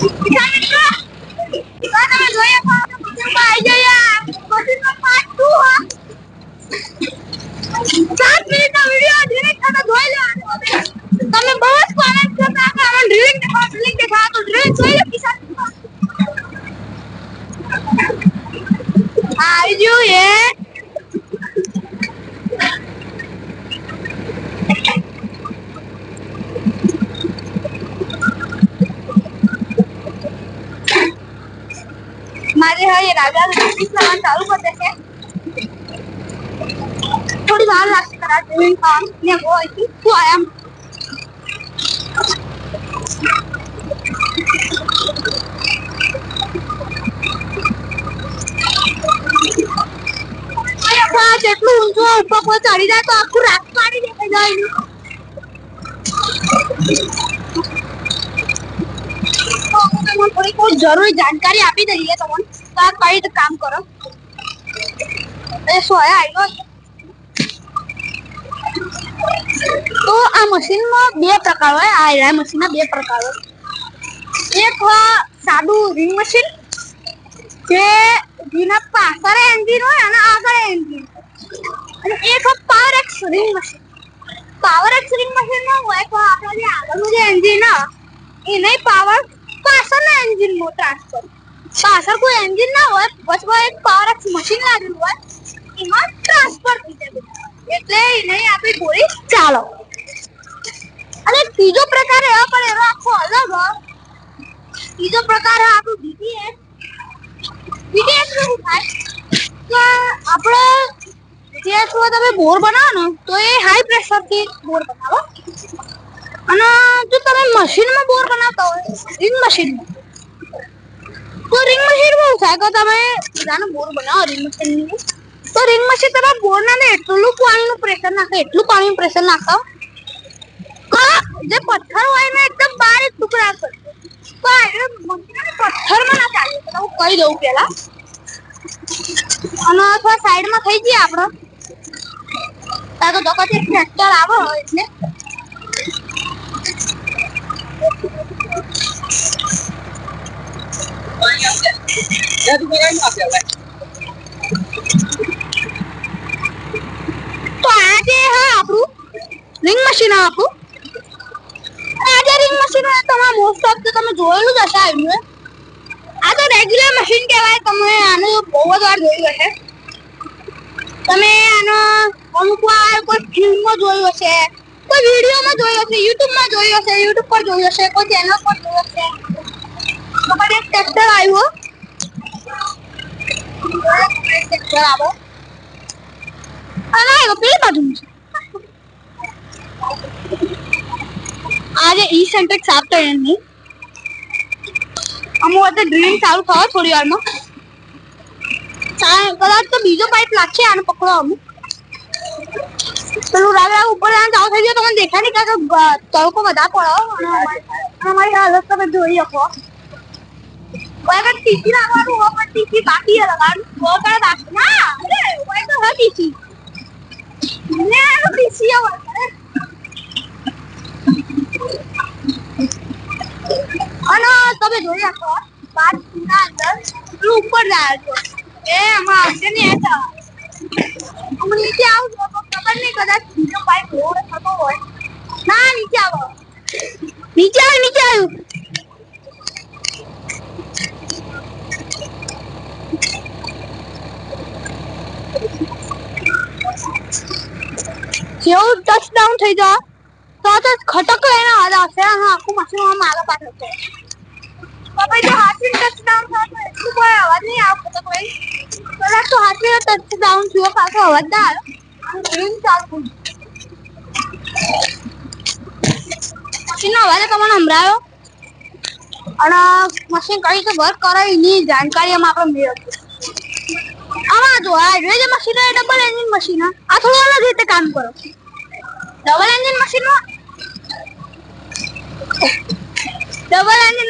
તમે જોઈએ આવી ગયા મશીનનો પાર્ટ 2 7 મિનિટનો વિડિયો ધીરે તમે જોઈ લો તમે બહુ જ કોમેન્ટ કરતા હતા અમે ડ્રિલિંગ દેખાડો તો ડ્રિલિંગ જોઈ લો કિસાન આવી ગયું એ मारे हाँ ये राजा सामान चालू कर देते थोड़ी बार लगती करा ड्रिलिंग काम ने वो आई तो आया જેટલું ઊંચું ઉપર કોઈ ચડી જાય તો આખું રાત પાડી દેખાઈ જાય थोड़ी कोई जरूरी जानकारी आपी दઈએ તમને તો આ કઈ રીતે કામ કરો એ શું આયા આઈનો તો આ મશીનમાં બે પ્રકાર હોય આ એરા મશીનના બે પ્રકાર હોય એક સાદું રિંગ મશીન જે જેના પાછળ એન્જિન હોય અને આગળ એન્જિન અને એક power x ring machine power x ring મશીનમાં હોય તો આપણે જે આગળનું જે એન્જિન એ નહીં પાવર પાછળના એન્જિનમાં ટ્રાન્સફર પાછળ કોઈ એન્જિન ના હોય વચમાં એક પાવર એક્સ મશીન લાગેલું હોય એમાં ટ્રાન્સફર થઈ જાય એટલે એને આપણી ગોળી ચાલો અને ત્રીજો પ્રકાર એવો પણ એનો આખો અલગ હોય ત્રીજો પ્રકાર આપણું ડીટીએસ ડીટીએસ શું થાય કે આપણે જે તમે બોર બનાવો ને તો એ હાઈ પ્રેશરથી બોર બનાવો અને જો તમે મશીનમાં બોર બનાવતા હોય રિંગ મશીનમાં તો રિંગ મશીન બહુ થાય કે તમે બધાનો બોર બનાવો રિંગ મશીનની તો રિંગ મશીન તમે બોરના ને એટલું પાણીનું પ્રેશર નાખો કે જે પથ્થર હોય ને એકદમ બારીક ટુકડા કરશે તો આ મશીન પથ્થરમાં ના ચાલે તો હું કહી દઉં પેલા અને થોડા સાઈડમાં થઈ જઈએ આપણે તારે તો દોકાથી એક ટ્રેક્ટર આવે એટલે તો આજે હા આપણું રિંગ મશીન આપણું આજે રિંગ મશીન તમારા મોસ્ટ ઓફ તો તમે જોયેલું જ હશે આવ્યું આ તો રેગ્યુલર મશીન કહેવાય તમે આનું બહુ જ વાર જોયું હશે તમે આનો અમુક વાર કોઈ ફિલ્મમાં જોયું હશે કોઈ વિડીયોમાં જોયું હશે યુટ્યુબમાં જોયું હશે યુટ્યુબ પર જોયું હશે કોઈ ચેનલ પર જોયું હશે તો પણ એક ટ્રેક્ટર આવ્યું ટ્રેક્ટર આવો અને પેલી બાજુ આજે ઈ સેન્ટેક્સ આપતો એની અમુક વખતે ડ્રિલિંગ ચાલુ થવા થોડી વારમાં કદાચ તો બીજો પાઇપ લાગશે આને પકડો અમુક પેલું રાગ ઉપર ચાલુ થઈ ગયો તમને દેખાય નહીં કે તડકો બધા પડો અમારી હાલત તમે જોઈ શકો અગર ટીસી લાગવાનું હોય પણ ટીસી બાકી લગાડવું તો કરે બાકી ના અરે હોય તો હા ટીસી ને આ ટીસી હોય અને તમે જોઈ શકો બાજુના અંદર ઉપર જાય છે એ આમાં આવશે ને આ હું નીચે આવું તો ખબર નહીં કદાચ બીજો પાઇપ લોડ થતો હોય ના નીચે આવો નીચે આવ્યું જેવું ટચ ડાઉન થઈ જાય તો ખટક લઈને અવાજ આવશે અને આખું મશીન આગળ પાછળ છે તો ભાઈ જો હાથથી ટચ ડાઉન થાય તો એટલું કોઈ અવાજ નહીં આવે ખટક લઈ કદાચ તો હાથથી ટચ ડાઉન થયો પાછો અવાજ ના આવે અને ડ્રિલિંગ ચાલુ મશીનનો અવાજ તમને સંભળાયો અને મશીન કઈ રીતે વર્ક કરે એની જાણકારી આપણે મેળવીએ આમાં જો આ જે મશીન છે ડબલ એન્જિન મશીન આ થોડું અલગ રીતે કામ કરો ડબલ એન્જિન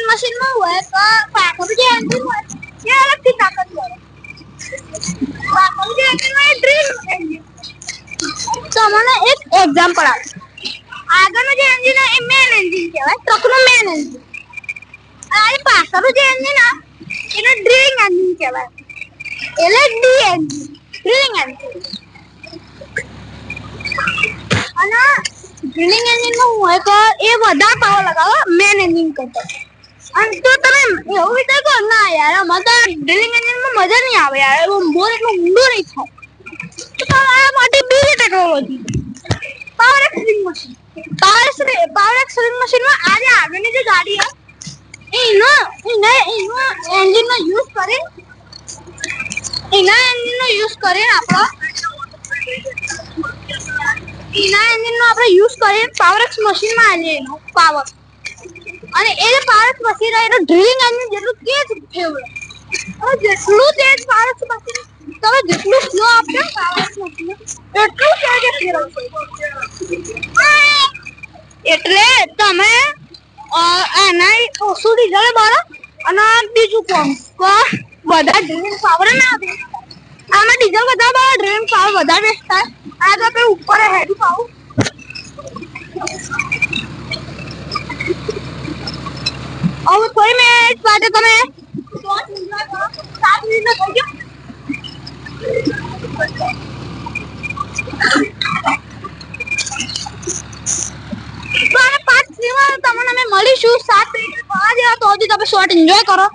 મશીનમાં હોય તો પાછળનું જે એન્જિન હોય એ અલગથી તાકાત કરે પાછળનું જે એન્જિન હોય એ ડ્રિલ એન્જિન તમને એક એક્ઝામ્પલ આપું આગળનું જે એન્જિન હોય એ મેન એન્જિન કહેવાય ટ્રકનું મેન એન્જિન આ પાછળનું જે એન્જિન આ એને ડ્રિલિંગ એન્જિન કહેવાય. એટલે ડી એન્જિન, ડ્રિલિંગ એન્જિન. અને ડ્રિલિંગ એન્જિન નું હોય તો એ વધારે પાવર લગાવે મેન એન્જિન કરતા. અને તો તમે એવું વિચારો ના યાર અમારે તો ડ્રિલિંગ એન્જિનમાં મજા નહીં આવે યાર, બોર એટલું ઊંડું નહીં થાય. તો તમારા માટે બીજી technology power x drilling machine. Power x drilling મશીનમાં આજે આગળની જે ગાડી છે એનો એન્જિનનો યુઝ કરી આપણો આપણે યુઝ કરીએ પાવર એક્સ મશીનમાં આવીએ એનો પાવર. અને એ જે પાવર એક્સ મશીન એનો ડ્રિલિંગ એન્જિન જેટલું તેજ ફેવરે. હવે જેટલું તેજ પાવર એક્સ મશીન તમે જેટલું સ્લો આપશો પાવર એક્સ મશીન એટલું તેજ ફેરવશે. એટલે તમે એના ઓછું ડીઝલ બળે અને બીજું કોમ બધા ડ્રિલિંગ પાવર ના આવે. આમાં ડીઝલ વધારે બળે, ડ્રિલિંગ પાવર વધારે વેસ્ટ થાય. આ તો આપણે ઉપર હેડી પાવું. હવે થોડી મિનિટ માટે તમે શોર્ટ એન્જોય કરો. 7 મિનિટનો થઈ ગયો. તો આને પાર્ટ 3 માં તમને અમે મળીશું. 7 મિનિટ થવા દેવા તો હજી તમે શોર્ટ એન્જોય કરો.